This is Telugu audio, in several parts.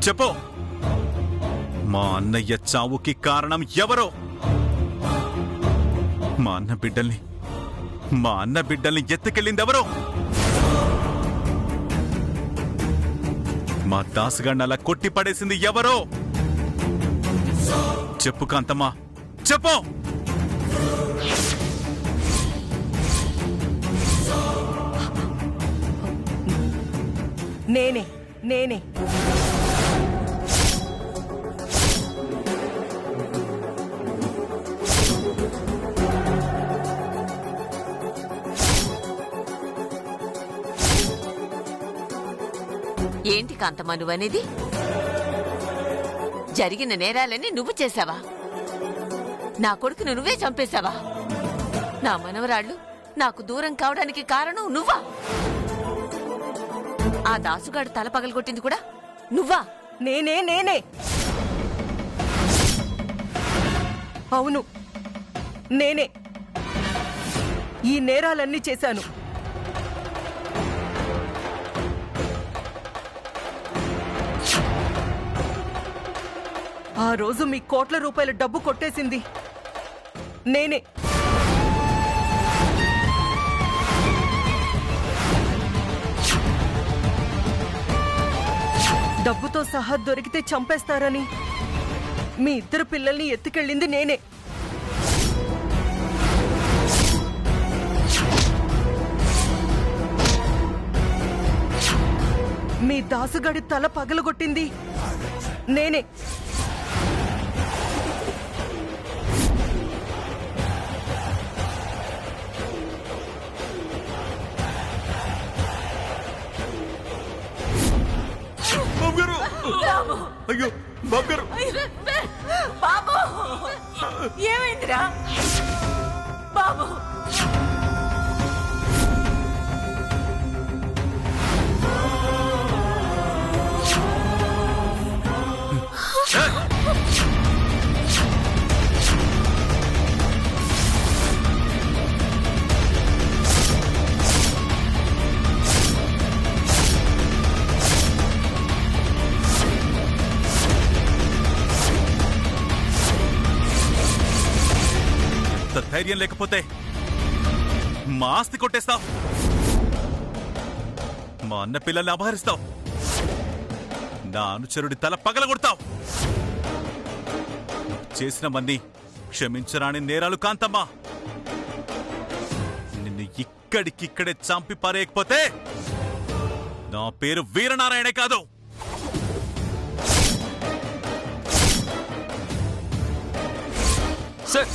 చెప్పు, మా అన్నయ్య చావుకి కారణం ఎవరో? మా అన్న బిడ్డల్ని ఎత్తుకెళ్ళింది ఎవరో? మా దాసుగాడిని అలా కొట్టి పడేసింది ఎవరో? చెప్పు కాంతమ్మా, చెప్పు. నేనే ఏంటి కాంతమ్మ నువ్వనేది? జరిగిన నేరాలని నువ్వు చేశావా? నా కొడుకును నువ్వే చంపేశావా? నా మనవరాళ్ళు నాకు దూరం కావడానికి కారణం నువ్వా? ఆ దాసుగాడు తల పగలగొట్టింది కూడా నువ్వా? నేనే అవును, నేనే ఈ నేరాలన్నీ చేశాను. ఆ రోజు మీ కోట్ల రూపాయల డబ్బు కొట్టేసింది నేనే. డబ్బుతో సహా దొరికితే చంపేస్తారని మీ ఇద్దరు పిల్లల్ని ఎత్తుకెళ్ళింది నేనే. మీ దాసుగాడి తల పగలగొట్టింది నేనే. అయ్యో బాబు గారు, బాబు ఏమైందిరా బాబు? ధైర్యం లేకపోతే మా ఆస్తి కొట్టేస్తావు, మా అన్న పిల్లల్ని అపహరిస్తావు, నా అనుచరుడి తల పగలగొడతావు. చేసినవన్నీ క్షమించరాని నేరాలు కాంతమ్మా. నిన్ను ఇక్కడికిక్కడే చంపి పారేయకపోతే నా పేరు వీరనారాయణే కాదు. సార్,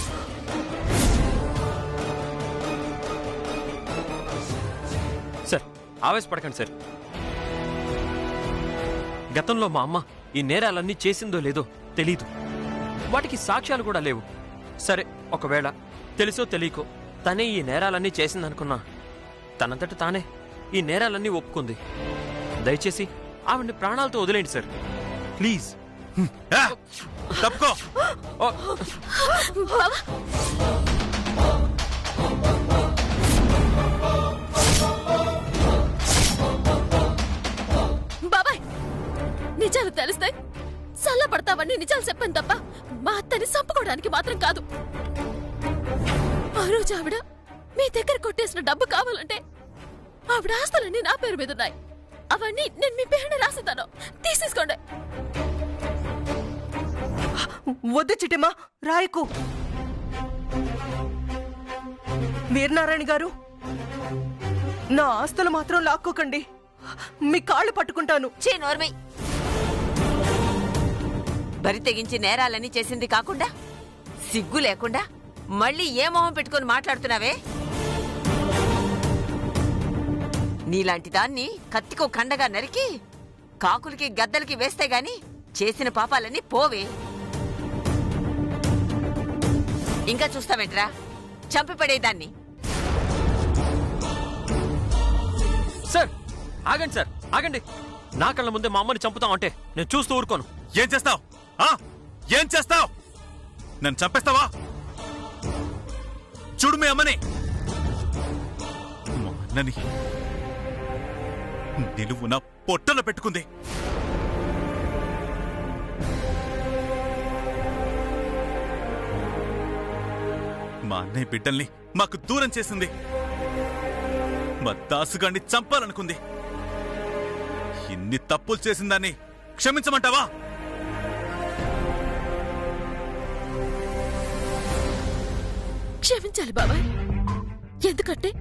సార్ ఆవేశపడకండి సార్. గతంలో మా అమ్మ ఈ నేరాలన్నీ చేసిందో లేదో తెలీదు. వాటికి సాక్ష్యాలు కూడా లేవు. సరే, ఒకవేళ తెలుసో తెలియకో తనే ఈ నేరాలన్నీ చేసిందనుకున్నా, తనంతట తానే ఈ నేరాలన్నీ ఒప్పుకుంది. దయచేసి ఆవిడ్ని ప్రాణాలతో వదిలేండి సార్, ప్లీజ్. తప్పుకో. బాబాయ్, నిజాలు తెలుస్తాయి చల్లబడతావని నిజాలు చెప్పాను తప్ప మా అత్తని చంపుకోవడానికి మాత్రం కాదు. ఆ రోజు ఆవిడ మీ దగ్గర కొట్టేసిన డబ్బు కావాలంటే ఆవిడ ఆస్తులన్నీ నా పేరు మీద ఉన్నాయి. అవన్నీ నేను మీ పేరున రాసిస్తాను, తీసేసుకోండి. వద్దు చిటిమా, రాయకు. వీరనారాయణ గారు, నా ఆస్తులు మాత్రం లాక్కోకండి, మీ కాళ్ళు పట్టుకుంటాను. నోర్మై, బరి తెగించి నేరాలని చేసింది కాకుండా సిగ్గు లేకుండా మళ్ళీ ఏ మొహం పెట్టుకొని మాట్లాడుతున్నావే? నీలాంటి దాన్ని కత్తికో కండగా నరికి కాకులకి గద్దలకి వేస్తే గాని చేసిన పాపాలన్నీ పోవే. ఇంకా చూస్తావేంట్రా? చంపిపడేదాన్ని. సార్ ఆగండి, సార్ ఆగండి. నా కళ్ళ ముందే మా అమ్మని చంపుతాం అంటే నేను చూస్తూ ఊరుకోను. ఏం చేస్తావు? ఏం చేస్తావు? నన్ను చంపేస్తావా? చూడు మీ అమ్మని, మా అన్నని నిలువున పొట్టలో పెట్టుకుంది. మా అన్నయ్య బిడ్డల్ని మాకు దూరం చేసింది. మా దాసుగాన్ని చంపాలనుకుంది. ఇన్ని తప్పులు చేసిందాన్ని క్షమించమంటావా? క్షమించాలి బాబాయ్. ఎందుకంటే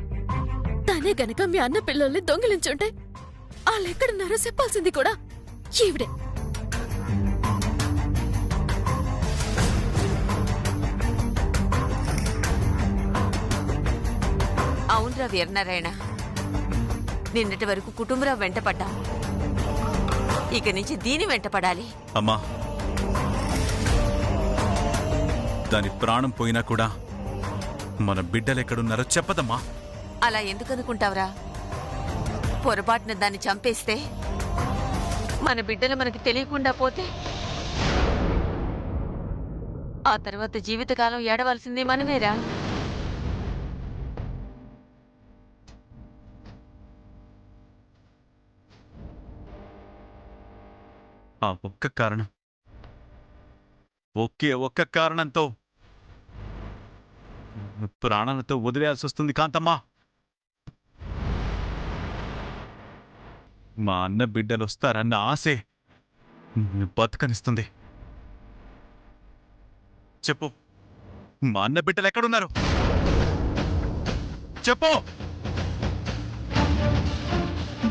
తనే గనక మీ అన్న పిల్లల్ని దొంగిలించుంటే వాళ్ళెక్కడున్నారో చెప్పాల్సింది కూడా ఈవిడే. అవునరా వీరనారాయణ, నిన్నటి వరకు కుటుంబరావు వెంటపడ్డా, ఇక నుంచి దీని వెంటపడాలి. అమ్మా, దాని ప్రాణం పోయినా కూడా మన బిడ్డలెక్కడున్నారో చెప్పదమ్మా. అలా ఎందుకనుకుంటావురా? పొరపాటున దాన్ని చంపేస్తే మన బిడ్డలు మనకి తెలియకుండా పోతే ఆ తర్వాత జీవితకాలం ఏడవలసింది మనమేరా. ఆ ఒక్క కారణం, ఒకే ఒక్క కారణంతో ప్రాణాలతో వదిలేయాల్సి వస్తుంది కాంతమ్మా. మా అన్న బిడ్డలు వస్తారన్న ఆశే బతకనిస్తుంది. చెప్పు, మా అన్న బిడ్డలు ఎక్కడున్నారు? చెప్పు.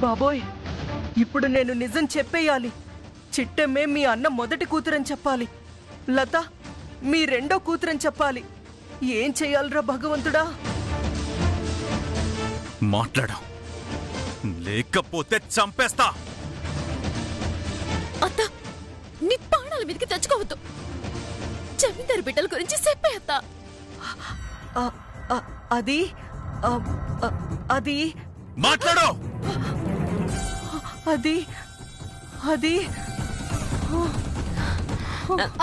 బాబోయ్, ఇప్పుడు నేను నిజం చెప్పేయాలి. చిట్టమ్మే మీ అన్న మొదటి కూతురని చెప్పాలి. లత మీ రెండో కూతురని చెప్పాలి. ఏం చెయ్యాలరా భగవంతుడా? మాట్లాడు, లేకపోతే చంపేస్తా. అత్త, నీ ప్రాణాల మీదకి తెచ్చుకోవద్దు. జమీందారు బిడ్డల గురించి చెప్పే అత్త. అది అది మాట్లాడు. అది అది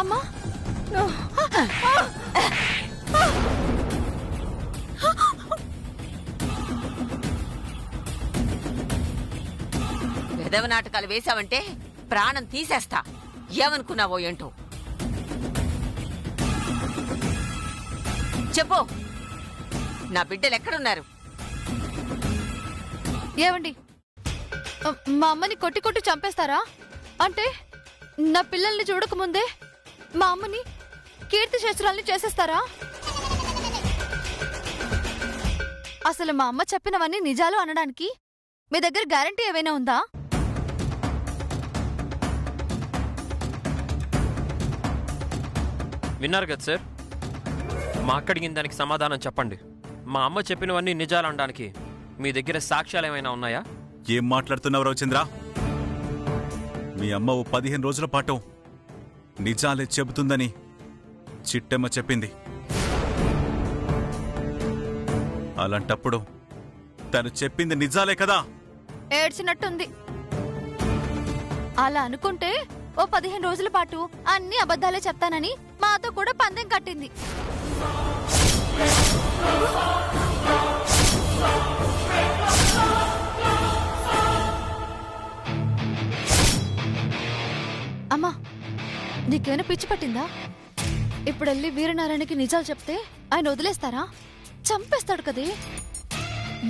అమ్మా, విధవ నాటకాలు వేశావంటే ప్రాణం తీసేస్తా. ఏమనుకున్నావో ఏంటో చెప్పు. నా బిడ్డలు ఎక్కడున్నారు? ఏవండి, మా అమ్మని కొట్టి కొట్టి చంపేస్తారా? అంటే నా పిల్లల్ని చూడకముందే మా అమ్మని కీర్తి శస్త్రాల్ని చేసేస్తారా? అసలు మా అమ్మ చెప్పినవన్నీ నిజాలు అనడానికి మీ దగ్గర గ్యారంటీ ఏమైనా ఉందా? విన్నారు కదా సార్, మా అక్క అడిగిన దానికి సమాధానం చెప్పండి. మా అమ్మ చెప్పినవన్నీ నిజాలు అనడానికి మీ దగ్గర సాక్ష్యాలు ఏమైనా ఉన్నాయా? ఏం మాట్లాడుతున్నావు రవిచంద్ర? మీ అమ్మ ఓ 15 రోజుల పాటు నిజాలే చెబుతుందని చిట్టమ్మ చెప్పింది. అలాంటప్పుడు తను చెప్పింది నిజాలే కదా? ఏడ్చినట్టుంది. అలా అనుకుంటే ఓ 15 రోజుల పాటు అన్ని అబద్ధాలే చెప్తానని మాతో కూడా పందెం కట్టింది. అమ్మా, నీకేమైనా పిచ్చి పట్టిందా? ఇప్పుడెళ్ళి వీరనారాయణకి నిజాలు చెప్తే ఆయన వదిలేస్తారా? చంపేస్తాడు కదే.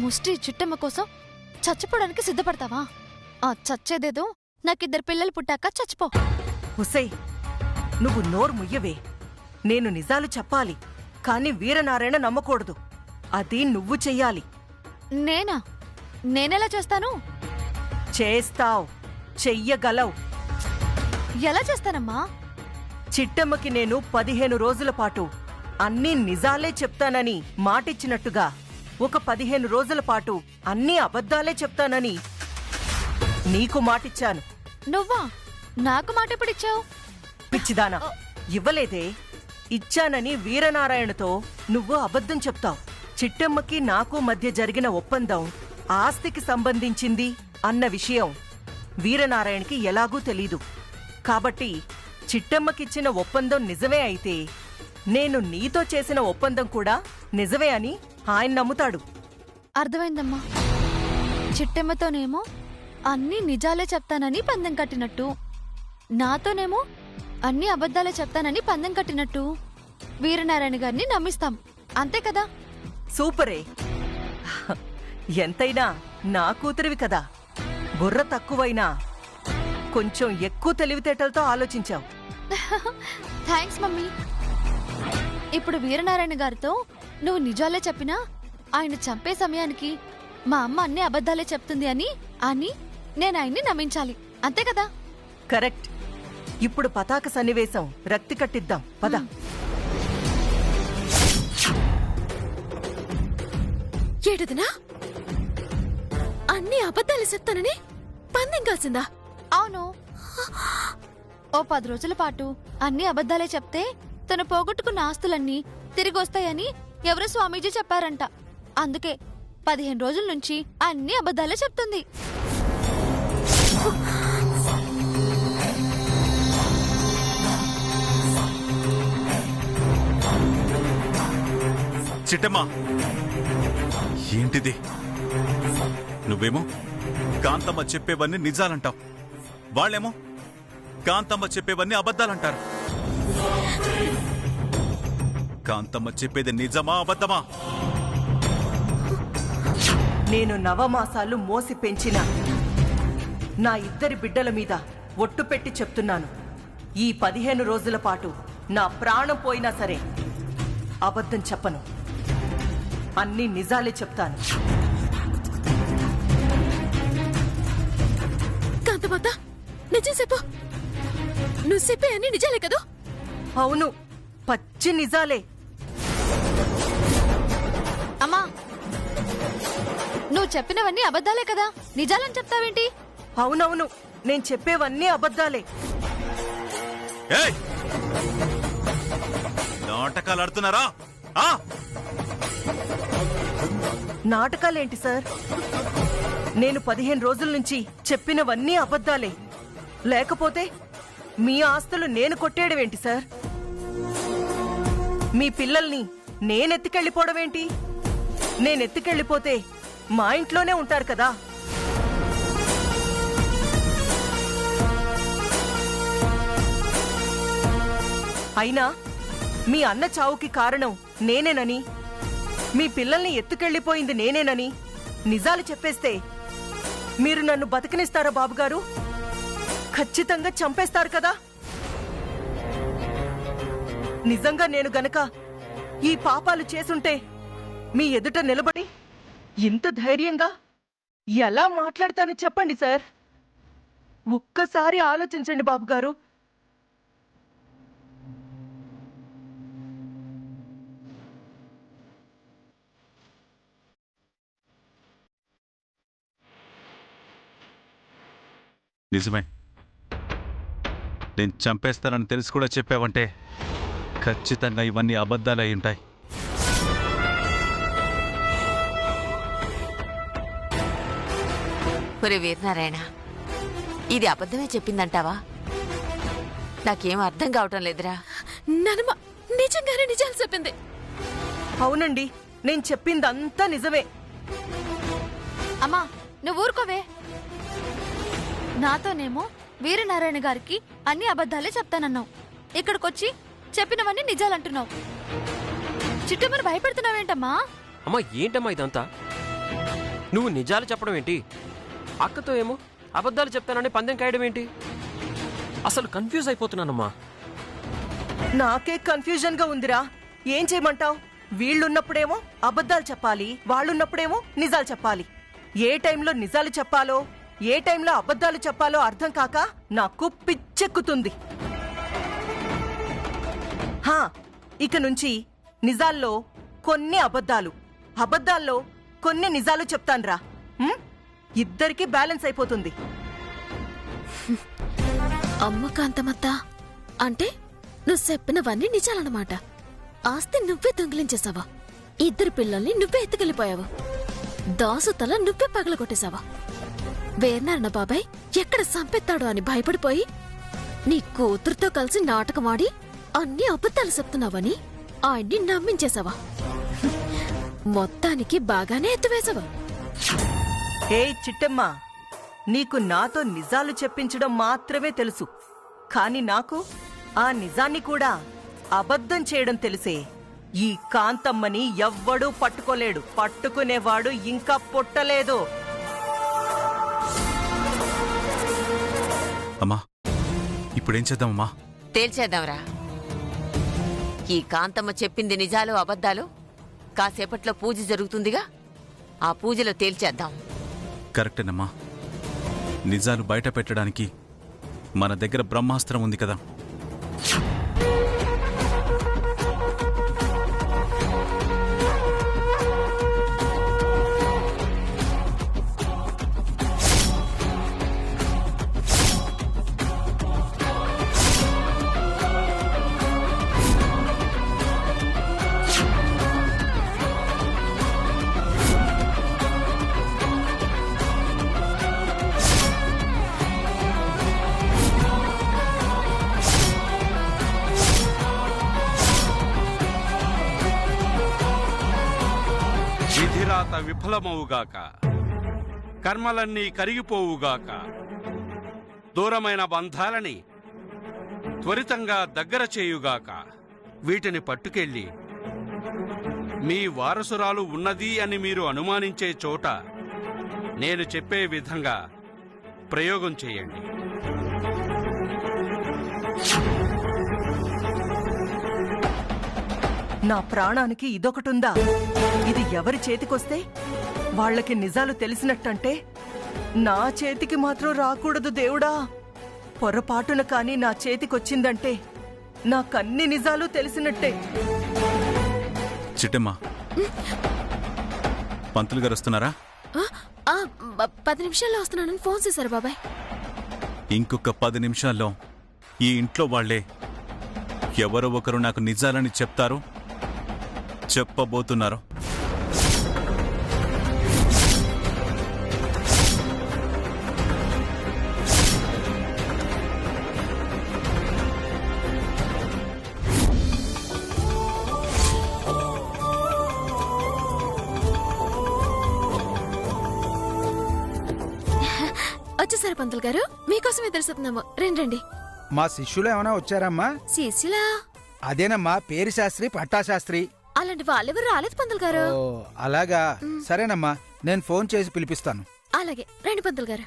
ముష్టి చిట్టమ్మ కోసం చచ్చిపోవడానికి సిద్ధపడతావా? ఆ చచ్చేదేదో నాకిద్దరు పిల్లలు పుట్టాక చచ్చిపో. హుసై, నువ్వు నోరు ముయ్యవే. నేను నిజాలు చెప్పాలి, కాని వీరనారాయణ నమ్మకూడదు. అది నువ్వు చెయ్యాలి. నేనా? నేనెలా చేస్తాను? చేస్తావ్, చెయ్యగలవు. ఎలా చేస్తానమ్మా? చిట్టమ్మకి నేను 15 రోజుల పాటు అన్నీ నిజాలే చెప్తానని మాటిచ్చినట్టుగా ఒక 15 రోజుల పాటు అన్నీ అబద్ధాలే చెప్తానని నీకు మాటిచ్చాను. నువ్వా? నాకు మాట ఎప్పుడిచ్చావు? పిచ్చిదానా, ఇవ్వలేదే. ఇచ్చానని వీరనారాయణతో నువ్వు అబద్ధం చెప్తావు. చిట్టమ్మకి నాకు మధ్య జరిగిన ఒప్పందం ఆస్తికి సంబంధించింది అన్న విషయం వీరనారాయణకి ఎలాగూ తెలీదు. కాబట్టి చిట్టమ్మకిచ్చిన ఒప్పందం నిజమే అయితే నేను నీతో చేసిన ఒప్పందం కూడా నిజమే అని ఆయన నమ్ముతాడు. అర్థమైందమ్మా. చిట్టెమ్మతోనేమో అన్ని నిజాలే చెప్తానని పందెం కట్టినట్టు, నాతోనేమో అన్ని అబద్ధాలే చెప్తానని పందెం కట్టినట్టు వీరనారాయణ గారిని నమ్మిస్తాం. అంతే కదా? సూపరే. ఎంతైనా నా కూతురివి కదా. బుర్ర తక్కువైనా కొంచెం ఎక్కువ తెలివితేటలతో ఆలోచించావు. Thanks mummy. ఇప్పుడు వీరనారాయణ గారితో నువ్వు నిజాలే చెప్పినా ఆయన చంపే సమయానికి మా అమ్మ అన్ని అబద్ధాలే చెప్తుంది అని నేను ఆయన్ని నమ్మించాలి. అంతే కదా? కరెక్ట్. ఇప్పుడు పతాక సన్నివేశం రక్తి కట్టిద్దాం పద. ఏడుదినా అన్ని అబద్ధాలు చెప్తానని పందెం కాల్సిందా? అవును. ఓ 10 రోజుల పాటు అన్ని అబద్ధాలే చెప్తే తను పోగొట్టుకున్న ఆస్తులన్నీ తిరిగి వస్తాయని ఎవరో స్వామీజీ చెప్పారంట. అందుకే 15 రోజుల నుంచి అన్ని అబద్ధాలే చెప్తుంది. చిట్టమ్మా, ఏంటిది? నువ్వేమో కాంతమ్మ చెప్పేవన్నీ నిజాలంటావు, వాళ్ళేమో కాంతమ్మ చెప్పేవన్నీ అబద్ధాలంటారు. కాంతమ్మ చెప్పేది నిజమా అబద్ధమా? నేను నవమాసాలు మోసి పెంచిన నా 2 బిడ్డల మీద ఒట్టు పెట్టి చెప్తున్నాను. ఈ 15 రోజుల పాటు నా ప్రాణం పోయినా సరే అబద్ధం చెప్పను. అన్ని నిజాలే చెప్తాను. కాంతమాత, నిజం చెప్పు. నువ్వు చెప్పే అన్ని నిజాలే కదా? అవును, పచ్చి నిజాలే. అమ్మా, నువ్వు చెప్పినవన్నీ అబద్ధాలే కదా, నిజాలని చెప్తావేంటి? అవునవును, నేను చెప్పేవన్నీ అబద్ధాలే. ఏయ్! నాటకాలు ఆడుతున్నారా? నాటకాలేంటి సార్? నేను 15 రోజుల నుంచి చెప్పినవన్నీ అబద్ధాలే. లేకపోతే మీ ఆస్తులు నేను కొట్టేయడమేంటి సార్? మీ పిల్లల్ని నేనెత్తుకెళ్ళిపోవడమేంటి? నేనెత్తుకెళ్ళిపోతే మా ఇంట్లోనే ఉంటారు కదా. అయినా మీ అన్న చావుకి కారణం నేనేనని, మీ పిల్లల్ని ఎత్తుకెళ్ళిపోయింది నేనేనని నిజాలు చెప్పేస్తే మీరు నన్ను బతికనిస్తారా బాబుగారు? ఖచ్చితంగా చంపేస్తారు కదా. నిజంగా నేను గనక ఈ పాపాలు చేసుంటే మీ ఎదుట నిలబడి ఇంత ధైర్యంగా ఎలా మాట్లాడతానో చెప్పండి సార్. ఒక్కసారి ఆలోచించండి బాబుగారు. నిజమే, నేను చంపేస్తానని తెలిసి కూడా చెప్పావంటే ఖచ్చితంగా ఇవన్నీ అబద్ధాలు అయి ఉంటాయి. ఒరే వీరనారాయణ, ఇది అబద్ధమే చెప్పిందంటావా? నాకేం అర్థం కావటం లేదురా. ననమ నిజంగానే నిజాలు చెప్పింది. అవునండి, నేను చెప్పిందంతా నిజమే. అమ్మా, నువ్వు ఊరుకోవే. నాతోనేమో వీరనారాయణ గారికి అన్ని అబద్ధాలే చెప్తానన్నావు, ఇక్కడికొచ్చి చెప్పినవన్నీ నిజాలంటున్నావు. చిట్టమ్మని భయపెడుతున్నావేంటమ్మా? అమ్మా, ఏంటమ్మా ఇదంతా? నువ్వు నిజాలు చెప్పడం ఏంటి? అక్కతో ఏమో అబద్ధాలు చెప్తానని పందెం కాయడం ఏంటి? అసలు కన్ఫ్యూజ్ అయిపోతున్నానమ్మా. నాకే కన్ఫ్యూజన్ గా ఉందిరా. ఏం చేయమంటావు? వీళ్ళున్నప్పుడేమో అబద్ధాలు చెప్పాలి, వాళ్ళున్నప్పుడేమో నిజాలు చెప్పాలి. ఏ టైంలో నిజాలు చెప్పాలో ఏ టైంలో అబద్ధాలు చెప్పాలో అర్థం కాక నాకు పిచ్చెక్కుతుంది. ఇక నుంచి నిజాల్లో కొన్ని అబద్ధాలు, అబద్ధాల్లో కొన్ని నిజాలు చెప్తాన్రా. ఇద్దరికి బ్యాలెన్స్ అయిపోతుంది. అమ్మ కాంతమత్త, అంటే నువ్వు చెప్పినవన్నీ నిజాలన్నమాట. ఆస్తి నువ్వే దొంగిలించేసావా? 2 పిల్లల్ని నువ్వే ఎత్తుకెళ్ళిపోయావా? దాసు తల నువ్వే పగలగొట్టేశావా? వీరనారాయణ బాబాయ్ ఎక్కడ సంపెత్తాడో అని భయపడిపోయి నీ కూతురుతో కలిసి నాటకమాడి అన్ని అబద్ధాలు చెప్తున్నావని ఆయన్ని నమ్మించేశావా? మొత్తానికి బాగానే ఎత్తువేశావా? చిట్టమ్మా, నీకు నాతో నిజాలు చెప్పించడం మాత్రమే తెలుసు, కాని నాకు ఆ నిజాన్ని కూడా అబద్ధం చేయడం తెలిసే. ఈ కాంతమ్మని ఎవ్వడూ పట్టుకోలేడు. పట్టుకునేవాడు ఇంకా పుట్టలేదు. అమ్మా ఇప్పుడేం చేద్దామమ్మా? తేల్చేద్దాంరా. ఈ కాంతమ్మ చెప్పింది నిజాలు అబద్ధాలు కాసేపట్లో పూజ జరుగుతుందిగా, ఆ పూజలో తేల్చేద్దాం. కరెక్టేనమ్మా. నిజాలు బయట పెట్టడానికి మన దగ్గర బ్రహ్మాస్త్రం ఉంది కదా. విధిరాత విఫలమవుగాక, కర్మలన్నీ కరిగిపోవుగాక, దూరమైన బంధాలని త్వరితంగా దగ్గర చేయుగాక. వీటిని పట్టుకెళ్ళి మీ వారసురాలు ఉన్నది అని మీరు అనుమానించే చోట నేను చెప్పే విధంగా ప్రయోగం చేయండి. నా ప్రాణానికి ఇదొకటుందా? ఇది ఎవరి చేతికొస్తే వాళ్ళకి నిజాలు తెలిసినట్టంటే నా చేతికి మాత్రం రాకూడదు దేవుడా. పొరపాటున కాని నా చేతికొచ్చిందంటే నాకన్ని నిజాలు తెలిసినట్టే. చిట్టమ్మా, పంతులు గారు వస్తున్నారా? 10 నిమిషాల్లో వస్తున్నానని ఫోన్ చేశారు బాబాయ్. ఇంకొక 10 నిమిషాల్లో ఈ ఇంట్లో వాళ్లే ఎవరో ఒకరు నాకు నిజాలని చెప్తారు, చెప్పబోతున్నారు. వచ్చేసారు పంతులు గారు, మీకోసమే తెలుసుతున్నాము. రండి. మా శిష్యులు ఏమైనా వచ్చారమ్మా? శిష్యులా? అదేనమ్మా, పేరు శాస్త్రి, పట్టాశాస్త్రి. అలాంటి వాళ్ళెవరు రాలేదు పంతులు గారు. ఓ అలాగా, సరేనమ్మా, నేను ఫోన్ చేసి పిలిపిస్తాను. అలాగే రండి పంతులు గారు.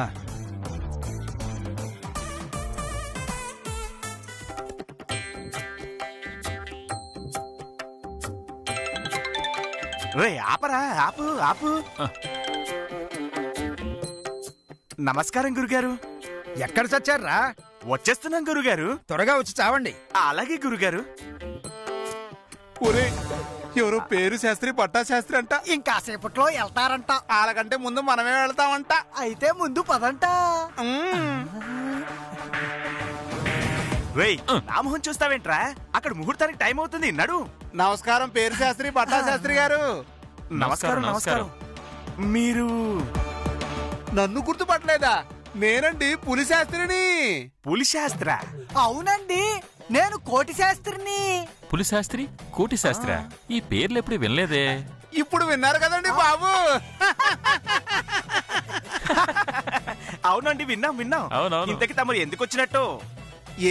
ఆ. రే ఆపరా, ఆపు ఆపు. నమస్కారం గురుగారు. ఎక్కడ చచ్చారా? వచ్చేస్తున్నాం గురుగారు. త్వరగా వచ్చి చావండి. అలాగే గురుగారు. ఒరే, ఎవరో పేరు శాస్త్రి, పట్టాశాస్త్రి అంట. ఇంకాసేపట్లో వెళ్తారంట. వాళ్ళకంటే ముందు మనమే వెళ్తామంట. అయితే ముందు పదంట. రేయ్, నామోహన్ చూస్తావేంట్రా? అక్కడ ముహూర్తానికి టైం అవుతుంది, నడు. నమస్కారం పేరు శాస్త్రి, పట్టాశాస్త్రి గారు. నమస్కారం నమస్కారం. మీరు నన్ను గుర్తుపట్టలేదా? నేనండి పులి శాస్త్రిని. పులి శాస్త్ర? అవునండి, నేను కోటి శాస్త్రిని. పులి శాస్త్రి, కోటి శాస్త్ర, ఈ పేర్లు ఎప్పుడు వినలేదే. ఇప్పుడు విన్నారు కదండి బాబు. అవునండి, విన్నాం విన్నాం. అవునవును. ఇంతకి తమరు ఎందుకు వచ్చినట్టు?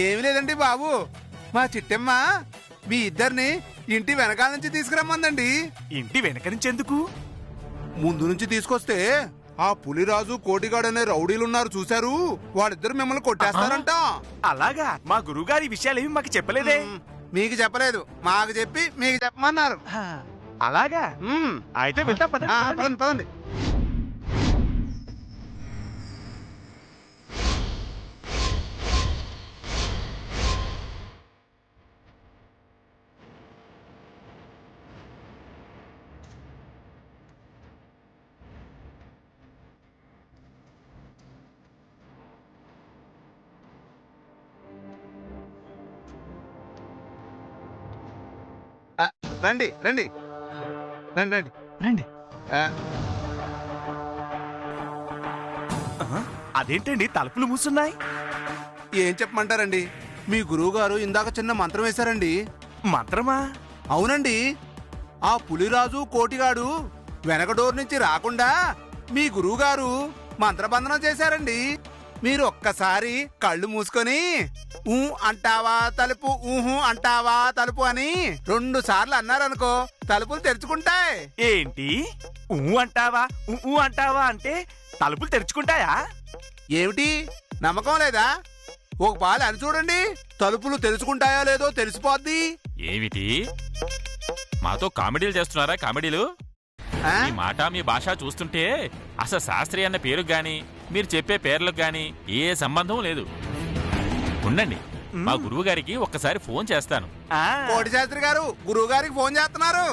ఏమి లేదండి బాబు, మా చిట్టమ్మ మీ ఇద్దరిని ఇంటి వెనకాల నుంచి తీసుకురమ్మందండి. ఇంటి వెనక నుంచి ఎందుకు? ముందు నుంచి తీసుకొస్తే ఆ పులిరాజు, కోటిగాడు అనే రౌడీలున్నారు చూశారు, వాళ్ళిద్దరు మిమ్మల్ని కొట్టేస్తారంట. అలాగా? మా గురువుగారి విషయాలేమి మాకు చెప్పలేదే. మీకు చెప్పలేదు, మాకు చెప్పి మీకు చెప్పమన్నారు. అలాగా? అయితే వెళ్తాం, పదండి పదండి. రండి రండి రండి రండి రండి. అదేంటండి తలుపులు మూసున్నాయి? ఏం చెప్పమంటారండి, మీ గురువు గారు ఇందాక చిన్న మంత్రం వేశారండి. మంత్రమా? అవునండి, ఆ పులిరాజు, కోటిగాడు వెనక డోర్ నుంచి రాకుండా మీ గురువు గారు మంత్రబంధనం చేశారండి. మీరు ఒక్కసారి కళ్ళు మూసుకొని ఊ అంటావా తలుపు ఊహు అంటావా తలుపు అని 2 సార్లు అన్నారనుకో తలుపులు తెరుచుకుంటాయి. ఏంటి ఊ అంటావా ఊ అంటావా అంటే తలుపులు తెరుచుకుంటాయా? ఏమిటి నమ్మకం లేదా? ఒక పాలు అని చూడండి, తలుపులు తెరుచుకుంటాయో లేదో తెలిసిపోద్ది. ఏమిటి మాతో కామెడీలు చేస్తున్నారా? కామెడీలు? ఆ? మీ మాట మీ భాష చూస్తుంటే అసలు శాస్త్రి అన్న పేరుకు గాని మీరు చెప్పే పేర్లకు గాని ఏ సంబంధం లేదు. ఉండండి, మా గురువు గారికి ఒక్కసారి ఫోన్ చేస్తాను. కోటి శాస్త్రి గారు గురువు గారికి ఫోన్ చేస్తున్నారు.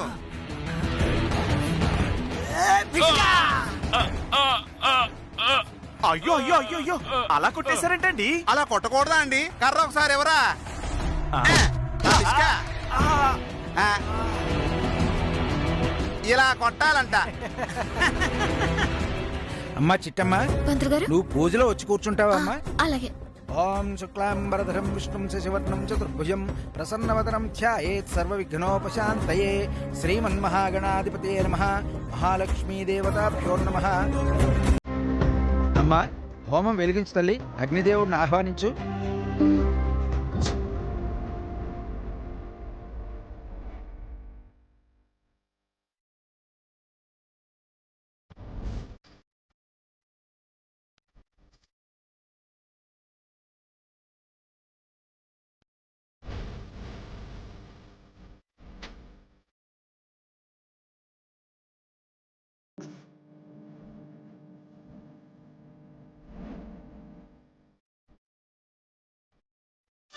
అయ్యో అయ్యో అయ్యో అయ్యో అలా కొట్టేశారేంటండి? అలా కొట్టకూడదా అండి? కర్ర ఒకసారి ఎవరా? ఇలా కొట్టాలంట. అమ్మా చిట్టమ్మా, పంతులు గారు నువ్వు పూజలో వచ్చి కూర్చుంటావా అమ్మా? అలాగే. ఓం శుక్లాంబరధరం విష్ణుం శశివర్ణం చతుర్భుజం ప్రసన్నవదనం ధ్యాయేత్ సర్వవిఘ్నోపశాంతయే. శ్రీమన్మహాగణాధిపతయే నమః. మహాలక్ష్మీదేవతాభ్యో నమః. అమ్మా, హోమం వెలిగించు తల్లి. అగ్నిదేవుడిని ఆహ్వానించు.